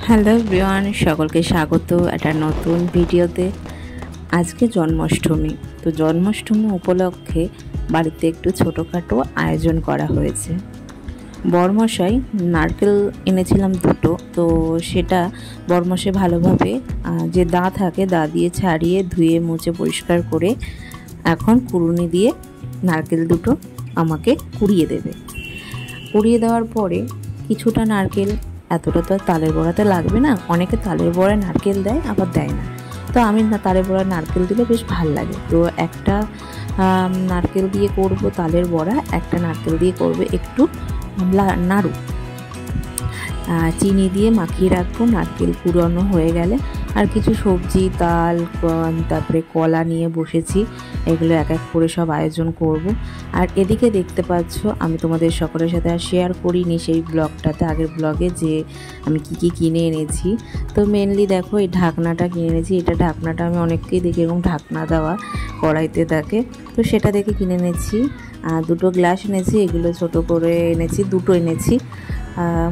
Hello everyone, সকলকে স্বাগত একটা নতুন ভিডিওতে। আজকে জন্মাষ্টমী, তো জন্মাষ্টমী উপলক্ষে বাড়িতে একটু ছোটোখাটো আয়োজন করা হয়েছে। বরমশাই নারকেল এনেছিলাম দুটো, তো সেটা বরমশাই ভালোভাবে যে দা থাকে দা দিয়ে ছাড়িয়ে ধুয়ে মুছে পরিষ্কার করে এখন কুড়ুনি দিয়ে নারকেল দুটো আমাকে কুড়িয়ে দেবে। কুড়িয়ে দেওয়ার পরে কিছুটা নারকেল, এতটা তো তালের বড়াতে লাগবে না, অনেকে তালের বড়ায় নারকেল দেয় আবার দেয় না, তো আমি তালের বড়ায় নারকেল দিলে বেশ ভাল লাগে। তো একটা নারকেল দিয়ে করব তালের বড়া, একটা নারকেল দিয়ে করবে একটু নাড়ু। চিনি দিয়ে মাখিয়ে রাখবো। নারকেল কুড়ানো হয়ে গেলে আর কিছু সবজি, তাল, তারপরে কলা নিয়ে বসেছি, এগুলো এক এক করে সব আয়োজন করব। আর এদিকে দেখতে পাচ্ছ আমি তোমাদের সকলের সাথে আর শেয়ার করিনি সেই ব্লগটাতে, আগের ব্লগে, যে আমি কি কিনে এনেছি। তো মেনলি দেখো এই ঢাকনাটা কিনে এনেছি। এটা ঢাকনাটা আমি অনেককেই দেখি এরকম ঢাকনা দেওয়া কড়াইতে থাকে, তো সেটা দেখে কিনে এনেছি। দুটো গ্লাস এনেছি, এগুলো ছোট করে এনেছি, দুটো এনেছি।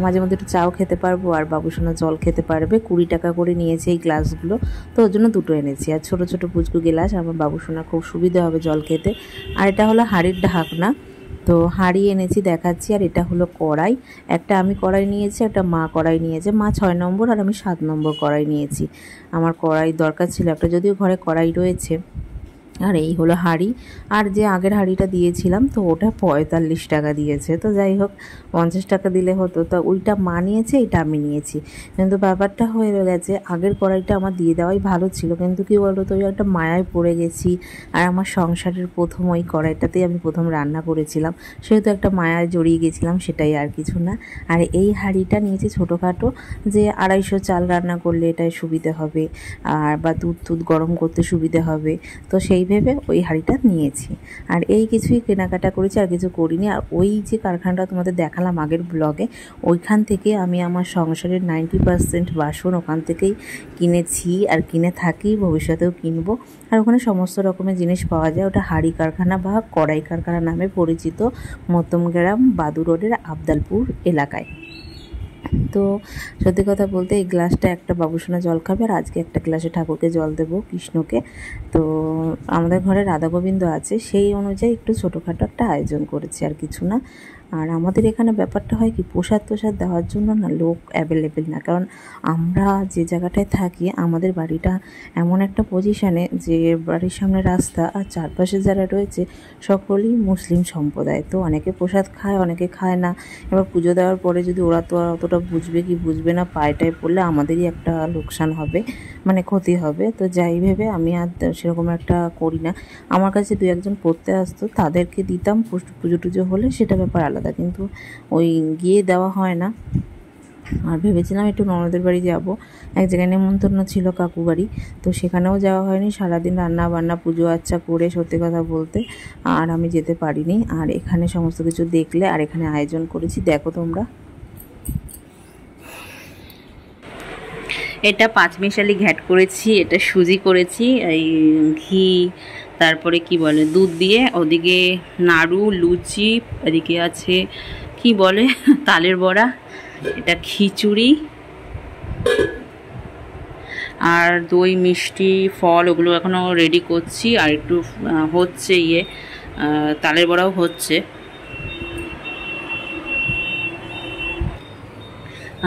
মাঝে মধ্যে একটু চাও খেতে পারবো আর বাবুসোনা জল খেতে পারবে। 20 টাকা করে নিয়েছে এই গ্লাসগুলো, তো ওর জন্য দুটো এনেছি। আর ছোটো ছোটো পুচকু গ্লাস, আমার বাবুসোনা খুব সুবিধা হবে জল খেতে। আর এটা হলো হাঁড়ির ঢাকনা, তো হাঁড়ি এনেছি দেখাচ্ছি। আর এটা হলো কড়াই, একটা আমি কড়াই নিয়েছি, একটা মা কড়াই নিয়েছে। মা 6 নম্বর আর আমি 7 নম্বর কড়াই নিয়েছি। আমার কড়াই দরকার ছিল একটা, যদিও ঘরে কড়াই রয়েছে। আর এই হলো হাঁড়ি। আর যে আগের হাঁড়িটা দিয়েছিলাম, তো ওটা 45 টাকা দিয়েছে। তো যাই হোক, 50 টাকা দিলে হতো, তো ওইটা মা নিয়েছে, এটা আমি নিয়েছি। কিন্তু ব্যাপারটা হয়ে গেছে, আগের কড়াইটা আমার দিয়ে দেওয়াই ভালো ছিল, কিন্তু কী বলতো, তো ওই একটা মায়ায় পড়ে গেছি। আর আমার সংসারের প্রথম ওই কড়াইটাতেই আমি প্রথম রান্না করেছিলাম, সেহেতু একটা মায়ায় জড়িয়ে গেছিলাম, সেটাই আর কিছু না। আর এই হাঁড়িটা নিয়েছি ছোটোখাটো, যে 250 চাল রান্না করলে এটাই সুবিধে হবে, আর বা দুধ গরম করতে সুবিধে হবে, তো সেই ভেবে ওই হাঁড়িটা নিয়েছি। আর এই কিছুই কেনাকাটা করেছি, আর কিছু করিনি। আর ওই যে কারখানাটা তোমাদের দেখালাম আগের ব্লগে, ওইখান থেকে আমি আমার সংসারের 90% বাসন ওখান থেকেই কিনেছি আর কিনে থাকি, ভবিষ্যতেও কিনবো। আর ওখানে সমস্ত রকমের জিনিস পাওয়া যায়। ওটা হাঁড়ি কারখানা বা কড়াই কারখানা নামে পরিচিত, মধ্যমগ্রাম বাদু রোডের আবদালপুর এলাকায়। তো সত্যি কথা বলতে, এই গ্লাসটা একটা বাবুসোনা জল খাবে, আর আজকে একটা গ্লাসে ঠাকুরকে জল দেবো, কৃষ্ণকে। তো আমাদের ঘরে রাধা গোবিন্দ আছে, সেই অনুযায়ী একটু ছোটোখাটো একটা আয়োজন করেছি, আর কিছু না। আর আমাদের এখানে ব্যাপারটা হয় কি, প্রসাদ দেওয়ার জন্য না লোক অ্যাভেলেবেল না, কারণ আমরা যে জায়গাটায় থাকি, আমাদের বাড়িটা এমন একটা পজিশানে যে বাড়ির সামনে রাস্তা, আর চারপাশে যারা রয়েছে সকলেই মুসলিম সম্প্রদায়। তো অনেকে প্রসাদ খায়, অনেকে খায় না। এবার পুজো দেওয়ার পরে যদি ওরা তো আর অতটা বুঝবে কি বুঝবে না, পায়েটায় পড়লে আমাদেরই একটা লোকসান হবে, মানে ক্ষতি হবে। তো যাই ভেবে আমি আর সেরকম একটা করি না। আমার কাছে 2-1 জন পড়তে আসতো, তাদেরকে দিতাম। পুজো টুজো হলে সেটা ব্যাপার আলাদা, কিন্তু ওই গিয়ে দেওয়া হয় না। আর ভেবেছিলাম একটু ননদের বাড়ি যাব, এক জায়গায় নেমন্তন্ন ছিল, কাকু বাড়ি, তো সেখানেও যাওয়া হয়নি। সারাদিন রান্না বান্না পুজো আচ্ছা করে, সত্যি কথা বলতে, আর আমি যেতে পারিনি। আর এখানে সমস্ত কিছু দেখলে, আর এখানে আয়োজন করেছি, দেখো তোমরা। এটা 5 মিশালি ঘ্যাট করেছি, এটা সুজি করেছি, এই ঘি, তারপরে কি বলে দুধ দিয়ে, ওদিকে নাড়ু, লুচি, এদিকে আছে কি বলে তালের বড়া, এটা খিচুড়ি, আর দই, মিষ্টি, ফল, ওগুলো এখনও রেডি করছি। আর একটু হচ্ছে তালের বড়াও হচ্ছে।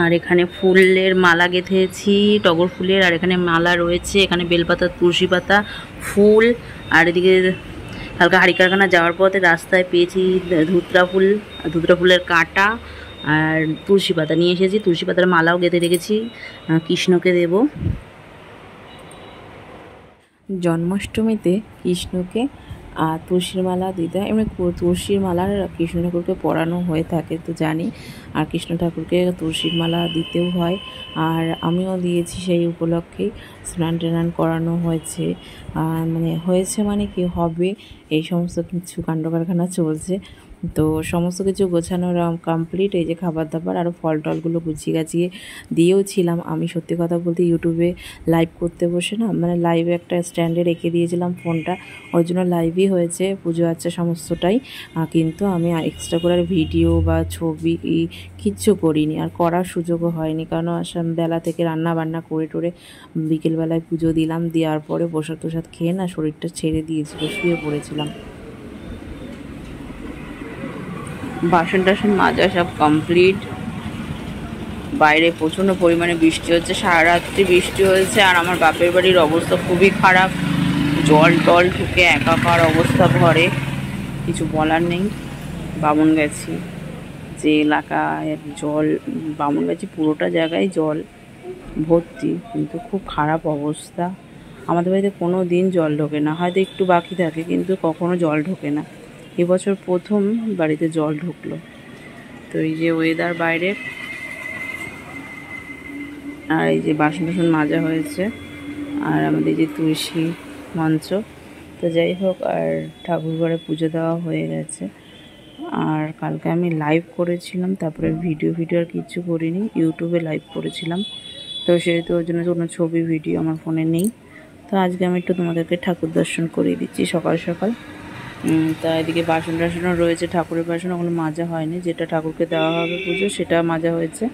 আর এখানে ফুলের মালা গেঁথেছি, টগর ফুলের, আর এখানে মালা রয়েছে, এখানে বেলপাতা, তুলসী পাতা, ফুল। আর এদিকে হালকা হাঁড়ি কারখানা যাওয়ার পথে রাস্তায় পেয়েছি ধুতরা ফুলের কাঁটা, আর তুলসী পাতা নিয়ে এসেছি। তুলসী পাতার মালাও গেঁথে রেখেছি, কৃষ্ণকে দেব। জন্মাষ্টমীতে কৃষ্ণকে তুলসীর মালা দিতে হয়। এমনি তুলসীর মালার কৃষ্ণ ঠাকুরকে পরানো হয়ে থাকে, তো জানি। আর কৃষ্ণ ঠাকুরকে তুলসীর মালা দিতেও হয়, আর আমিও দিয়েছি। সেই উপলক্ষেই স্নান টান করানো হয়েছে, মানে কি হবে, এই সমস্ত কিছু কাণ্ড কারখানা চলছে। তো সমস্ত কিছু গোছানো কমপ্লিট। এই যে খাবার দাবার আরও ফল টলগুলো গুছিয়ে গাছিয়ে দিয়েও ছিলাম। আমি সত্যি কথা বলতে ইউটিউবে লাইভ করতে বসে না, মানে লাইভে একটা স্ট্যান্ডে রেখে দিয়েছিলাম ফোনটা, ওই জন্য লাইভই হয়েছে পুজো আচ্ছা সমস্তটাই, কিন্তু আমি এক্সট্রা করে ভিডিও বা ছবি কিচ্ছু করিনি, আর করার সুযোগও হয়নি, কারণ বেলা থেকে রান্না বান্না করে টোরে বিকেলবেলায় পুজো দিলাম, দেওয়ার পরে প্রসাদ প্রসাদ খেয়ে না শরীরটা ছেড়ে দিয়েছিল, শুয়ে পড়েছিলাম। বাসন টাসন মাজা সব কমপ্লিট। বাইরে প্রচণ্ড পরিমাণে বৃষ্টি হচ্ছে, সারা রাত্রি বৃষ্টি হয়েছে, আর আমার বাপের বাড়ির অবস্থা খুবই খারাপ, জল টল ঢুকে একাকার অবস্থা ঘরে, কিছু বলার নেই। বামনগাছি যে এলাকায় জল, বামনগাছি পুরোটা জায়গায় জল ভর্তি, কিন্তু খুব খারাপ অবস্থা। আমাদের বাড়িতে কোনো দিন জল ঢোকে না, হয়তো একটু বাকি থাকে, কিন্তু কখনো জল ঢোকে না। এবছর প্রথম বাড়িতে জল ঢুকলো। তো এই যে ওয়েদার বাইরে, আর এই যে বাসন টাসন মাজা হয়েছে, আর আমাদের যে তুলসী মঞ্চ, তো যাই হোক, আর ঠাকুর ঘরে পুজো দেওয়া হয়ে গেছে। আর কালকে আমি লাইভ করেছিলাম, তারপরে ভিডিও আর কিছু করিনি, ইউটিউবে লাইভ করেছিলাম, তো সেহেতু ওর জন্য কোনো ছবি ভিডিও আমার ফোনে নেই। তো আজকে আমি একটু তোমাদেরকে ঠাকুর দর্শন করিয়ে দিচ্ছি সকাল সকাল। তা এদিকে বাসন টাসনও রয়েছে, ঠাকুরের বাসন ওগুলো মাজা হয়নি, যেটা ঠাকুরকে দেওয়া হবে পুজো সেটা মাজা হয়েছে।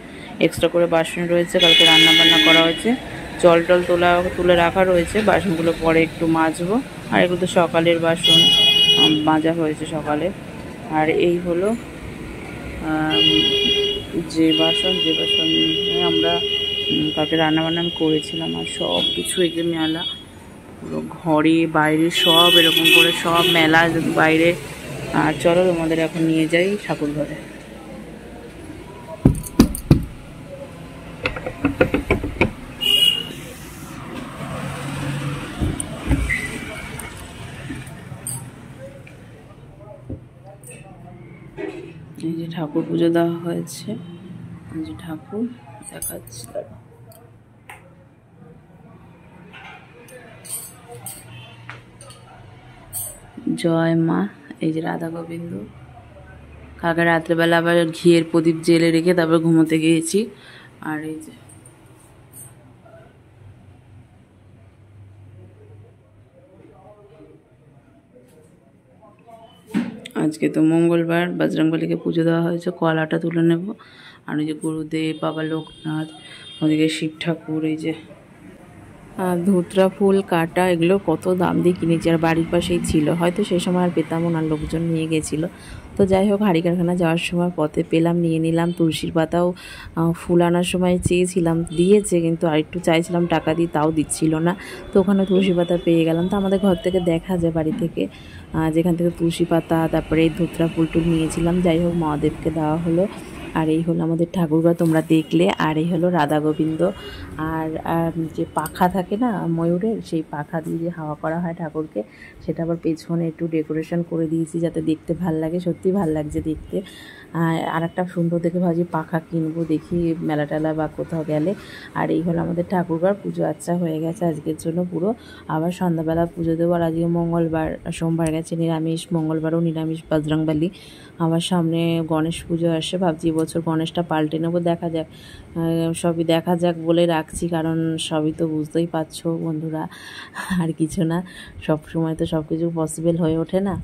এক্সট্রা করে বাসন রয়েছে, কালকে রান্না বান্না করা হয়েছে, জল টল তুলে রাখা রয়েছে, বাসনগুলো পরে একটু মাজবো। আর এগুলো তো সকালের বাসন, মাজা হয়েছে সকালে। আর এই হলো যে বাসন আমরা কালকে রান্নাবান্না আমি করেছিলাম, আর সব কিছু এগুলো মেলা, পুরো ঘরে বাইরে সব এরকম করে সব মেলা বাইরে। আর চলো তোমাদের এখন নিয়ে যাই ঠাকুর ঘরে। এই যে ঠাকুর পুজো দেওয়া হয়েছে, এই যে ঠাকুর দেখাচ্ছি, জয় মা। এই যে রাধা গোবিন্দ, কালকে রাত্রেবেলা আবার ঘিয়ের প্রদীপ জেলে রেখে তারপর ঘুমোতে গিয়েছি। আর এই যে আজকে তো মঙ্গলবার, বজরংবলীকে পুজো দেওয়া হয়েছে, কলাটা তুলে নেব। আর ওই যে গুরুদেব, বাবা লোকনাথ, ওদিকে শিব ঠাকুর, এই যে ধুতরা ফুল কাটা, এগুলো কত দাম দিয়ে কিনেছি, আর বাড়ির পাশেই ছিল, হয়তো সেই সময় আর পেতামও না, লোকজন নিয়ে গেছিলো। তো যাই হোক, হাঁড়ি কারখানা যাওয়ার সময় পথে পেলাম, নিয়ে নিলাম। তুলসীর পাতাও ফুল আনার সময় চেয়েছিলাম, দিয়েছে, কিন্তু আরেকটু চাইছিলাম টাকা দিয়ে, তাও দিচ্ছিল না। তো ওখানে তুলসী পাতা পেয়ে গেলাম। তো আমাদের ঘর থেকে দেখা যায় বাড়ি থেকে, যেখান থেকে তুলসী পাতা, তারপরে এই ধুতরা ফুল টুল নিয়েছিলাম। যাই হোক, মহাদেবকে দেওয়া হলো। আর এই হলো আমাদের ঠাকুরঘর, তোমরা দেখলে। আর এই হলো রাধা গোবিন্দ। আর যে পাখা থাকে না ময়ূরের, সেই পাখা দিয়ে যে হাওয়া করা হয় ঠাকুরকে, সেটা আবার পেছনে একটু ডেকোরেশন করে দিয়েছি যাতে দেখতে ভাল লাগে, সত্যি ভাল লাগছে দেখতে। আর একটা সুন্দর দেখে ভাবছি পাখা কিনবো, দেখি মেলা টেলা বা কোথাও গেলে। আর এই হলো আমাদের ঠাকুরঘর, পুজো আচ্ছা হয়ে গেছে আজকের জন্য পুরো। আবার সন্ধ্যাবেলা পুজো দেবো। আর আজকে মঙ্গলবার, সোমবার গেছে নিরামিষ, মঙ্গলবারও নিরামিষ বজরংবলী। আমার সামনে গণেশ পুজো আসে, ভাবছি এবছর গণেশটা পাল্টে নেবো, দেখা যাক, সবই দেখা যাক বলে রাখছি, কারণ সবই তো বুঝতেই পারছো বন্ধুরা, আর কিছু না, সব সময় তো সব কিছু পসিবল হয়ে ওঠে না,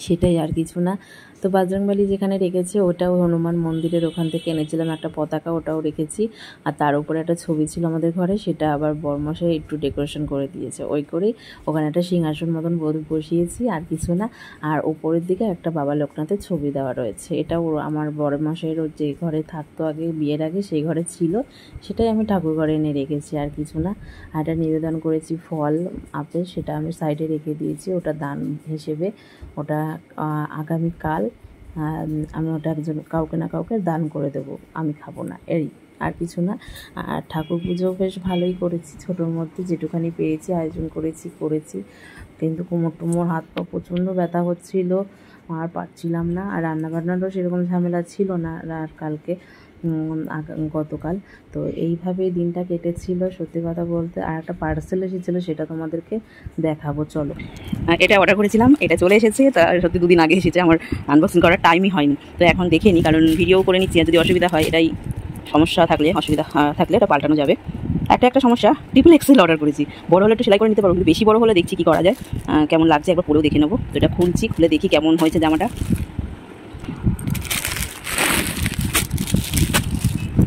সেটাই, আর কিছু না। তো বজরংবলী যেখানে রেখেছি ওটাও হনুমান মন্দিরের ওখান থেকে এনেছিলাম একটা পতাকা, ওটাও রেখেছি। আর তার উপরে একটা ছবি ছিল আমাদের ঘরে, সেটা আবার বরমশাই একটু ডেকোরেশন করে দিয়েছে, ওই করেই ওখানে একটা সিংহাসন মতন বসিয়েছি, আর কিছু না। আর ওপরের দিকে একটা বাবা লোকনাথের ছবি দেওয়া রয়েছে, এটাও আমার বরমশাইয়ের যে ঘরে থাকতো আগে, বিয়ের আগে সেই ঘরে ছিল, সেটাই আমি ঠাকুর ঘরে এনে রেখেছি, আর কিছু না। আর একটা নিবেদন করেছি ফল, আপেল, সেটা আমি সাইডে রেখে দিয়েছি, ওটা দান হিসেবে, ওটা আগামীকাল আমি ওটা একজন কাউকে না কাউকে দান করে দেবো, আমি খাবো না, এই, আর কিছু না। আর ঠাকুর পুজো বেশ ভালোই করেছি, ছোটোর মধ্যে যেটুখানি পেয়েছি আয়োজন করেছি, কিন্তু কোমর টোমর হাত পা প্রচণ্ড ব্যথা হচ্ছিল, আর পারছিলাম না। আর রান্নাবান্নারও সেরকম ঝামেলা ছিল না আর কালকে, গতকাল। তো এইভাবেই দিনটা কেটেছিল সত্যি কথা বলতে। আর একটা পার্সেল এসেছিলো, সেটা তোমাদেরকে দেখাবো, চলো। এটা অর্ডার করেছিলাম, এটা চলে এসেছে। তা সত্যি 2 দিন আগে এসেছে, আমার আনবক্সিং করার টাইমই হয়নি। তো এখন দেখে নিই, কারণ ভিডিও করে নিচ্ছি, যদি অসুবিধা হয়, এটাই সমস্যা থাকলে থাকলে এটা পাল্টানো যাবে। একটা সমস্যা, ট্রিপল এক্সেল অর্ডার করেছি। বড় হলে একটু সেলাই করে নিতে পারবো, কিন্তু বেশি বড় হলে দেখছি কী করা যায়, কেমন লাগছে একবার পরেও দেখে নেবো। তো এটা খুলছি, খুলে দেখি কেমন হয়েছে জামাটা।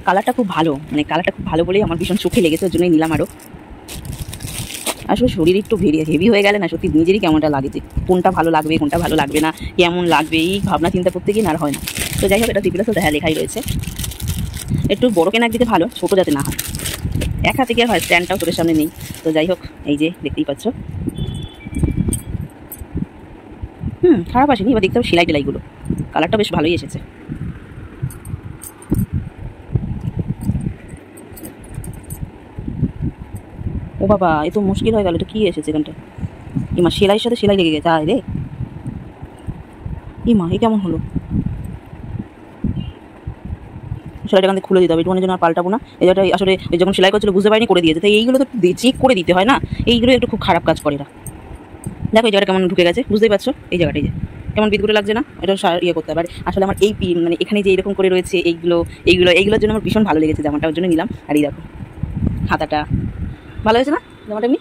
কালারটা খুব ভালো, মানে কালারটা খুব ভালো বলেই আমার ভীষণ চোখে লেগেছে, ওর জন্যই নিলাম আরও। আসলে শরীর একটু হেভি হয়ে গেলে না, সত্যি নিজেরই কেমনটা লাগে, যে কোনটা ভালো লাগবে কোনটা ভালো লাগবে না, কেমন লাগবে, এই ভাবনা চিন্তা করতে গিয়ে না আর হয় না। তো যাই হোক, এটা ট্রিপল এক্সেল দেখা লেখাই রয়েছে। একটু বড় কেনার দিকে ভালো, ছোটো যাতে না হয়। এক হাতে কি আর হয়, স্ট্যান্ডটাও তোদের সামনে নেই। তো যাই হোক, এই যে দেখতেই পাচ্ছ, খারাপ আসেনি। এবার দেখতে হবে সেলাই টেলাইগুলো, কালারটা বেশ ভালোই এসেছে। ও বাবা, এ তো মুশকিল হয়ে গেল, এটা কী এসেছে এখানটা? ইমা, সেলাইয়ের সাথে সেলাই লেগে গেছে, আয় রে ইমা, এ কেমন হলো? সেলাইটা এখান থেকে খুলে দিতে হবে, একটু জন্য আর পাল্টাবো না। এটা আসলে যখন সেলাই করছিল বুঝতে পারিনি, করে দিয়েছে। তাই এইগুলো তো চেক করে দিতে হয় না, এইগুলো একটু খুব খারাপ কাজ করে এরা। দেখো এই জায়গাটা কেমন ঢুকে গেছে, বুঝতেই পারছো? এই জায়গাটা, এই যে কেমন বিদঘুটে লাগছে না? এটা ইয়ে করতে হবে। আসলে আমার এই মানে এখানে যে এরকম করে রয়েছে, এইগুলোর জন্য আমার ভীষণ ভালো লেগেছে, জামাটার জন্য নিলাম। আর এই দেখো হাতাটা ভালো হয়েছে না জামাটা? এমনি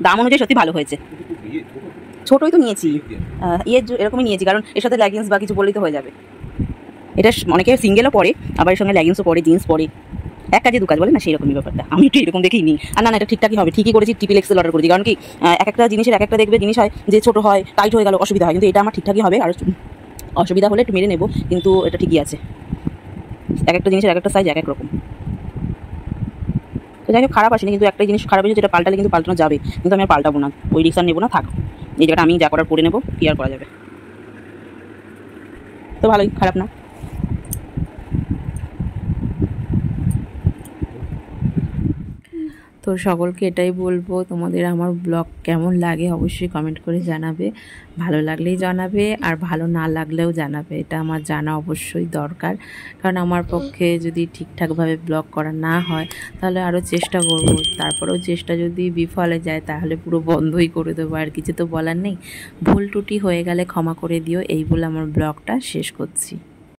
দাম অনুযায়ী সত্যি ভালো হয়েছে। ছোটোই তো নিয়েছি, এরকমই নিয়েছি, কারণ এর সাথে লেগিংস বা কিছু বললেই তো হয়ে যাবে। এটা অনেকে সিঙ্গেলও পরে, আবার এর সঙ্গে লেগিংসও পরে, জিন্স পরে, এক কাজে দু কাজ বলে না, সেই রকমই ব্যাপারটা। আমি একটু এরকম দেখেই নিই। আর না, এটা ঠিকঠাকই হবে, ঠিকই করেছি, ট্রিপল এক্সেল অর্ডার করেছি। কারণ কি, একটা জিনিসের একটা দেখবে জিনিস হয় যে ছোটো হয়, টাইট হয়ে গেল, অসুবিধা হয়, কিন্তু এটা আমার ঠিকঠাকই হবে। আর অসুবিধা হলে একটু মেরে নেবো, কিন্তু এটা ঠিকই আছে। একটা জিনিসের একটা সাইজ এক রকম। তো যাই হোক, খারাপ আসেনি, কিন্তু একটা জিনিস খারাপ হয়েছে, যেটা পাল্টালে কিন্তু পাল্টানো যাবে, কিন্তু আমি আর পাল্টাবো না, ওই রিক্স আর নেবো না, থাক। এই জায়গাটা আমি যা করার করে নেবো, কি আর করা যাবে। তো ভালোই, খারাপ না। তো সকলকে এটাই বলবো, তোমাদের আমার ব্লগ কেমন লাগে অবশ্যই কমেন্ট করে জানাবে। ভালো লাগলেই জানাবে, আর ভালো না লাগলেও জানাবে, এটা আমার জানা অবশ্যই দরকার। কারণ আমার পক্ষে যদি ঠিকঠাকভাবে ব্লগ করা না হয়, তাহলে আরও চেষ্টা করব। তারপরেও চেষ্টা যদি বিফলে যায়, তাহলে পুরো বন্ধই করে দেবো, আর কিছু তো বলার নেই। ভুল ত্রুটি হয়ে গেলে ক্ষমা করে দিও, এই বলে আমার ব্লগটা শেষ করছি।